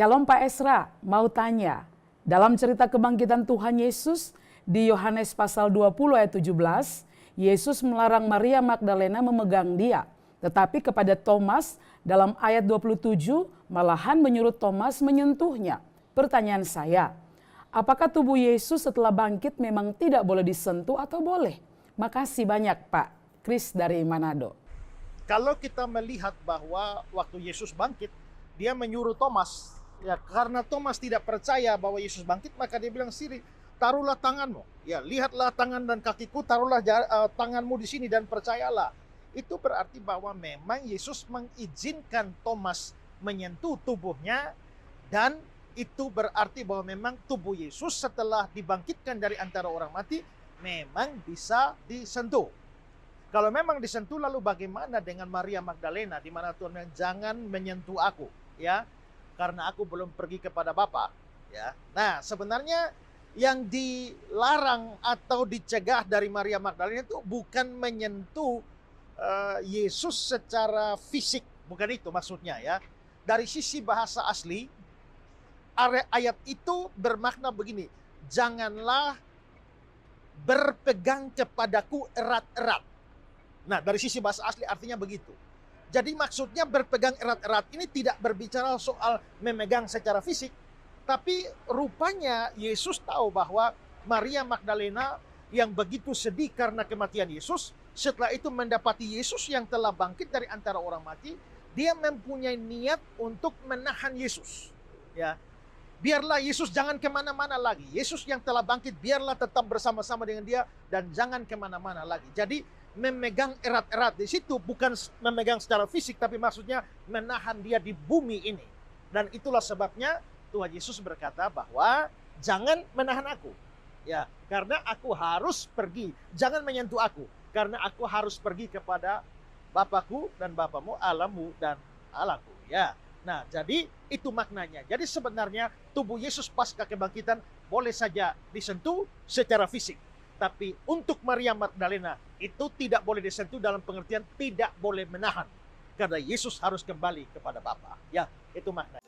Shalom Pak Esra, mau tanya, dalam cerita kebangkitan Tuhan Yesus di Yohanes pasal 20 ayat 17, Yesus melarang Maria Magdalena memegang dia. Tetapi kepada Thomas dalam ayat 27 malahan menyuruh Thomas menyentuhnya. Pertanyaan saya, apakah tubuh Yesus setelah bangkit memang tidak boleh disentuh atau boleh? Makasih banyak Pak. Chris dari Manado. Kalau kita melihat bahwa waktu Yesus bangkit, dia menyuruh Thomas, ya karena Thomas tidak percaya bahwa Yesus bangkit, maka dia bilang, "Siri, taruhlah tanganmu. Ya, lihatlah tangan dan kakiku, taruhlah tanganmu di sini dan percayalah." Itu berarti bahwa memang Yesus mengizinkan Thomas menyentuh tubuhnya, dan itu berarti bahwa memang tubuh Yesus setelah dibangkitkan dari antara orang mati memang bisa disentuh. Kalau memang disentuh, lalu bagaimana dengan Maria Magdalena, di mana Tuhan bilang, "Jangan menyentuh aku, ya, karena aku belum pergi kepada Bapa." Ya. Nah, sebenarnya yang dilarang atau dicegah dari Maria Magdalena itu bukan menyentuh Yesus secara fisik, bukan itu maksudnya, ya. Dari sisi bahasa asli, ayat itu bermakna begini, "Janganlah berpegang kepadaku erat-erat." Nah, dari sisi bahasa asli artinya begitu. Jadi maksudnya berpegang erat-erat ini tidak berbicara soal memegang secara fisik, tapi rupanya Yesus tahu bahwa Maria Magdalena yang begitu sedih karena kematian Yesus, setelah itu mendapati Yesus yang telah bangkit dari antara orang mati, dia mempunyai niat untuk menahan Yesus. Ya, biarlah Yesus jangan kemana-mana lagi. Yesus yang telah bangkit, biarlah tetap bersama-sama dengan dia dan jangan kemana-mana lagi. Jadi memegang erat-erat di situ bukan memegang secara fisik, tapi maksudnya menahan dia di bumi ini. Dan itulah sebabnya Tuhan Yesus berkata bahwa jangan menahan aku. Ya, karena aku harus pergi. Jangan menyentuh aku, karena aku harus pergi kepada Bapakku dan Bapamu, Allahmu dan Allahku. Ya. Nah, jadi itu maknanya. Jadi sebenarnya tubuh Yesus pasca kebangkitan boleh saja disentuh secara fisik. Tapi untuk Maria Magdalena itu tidak boleh disentuh dalam pengertian tidak boleh menahan. Karena Yesus harus kembali kepada Bapa. Ya, itu maknanya.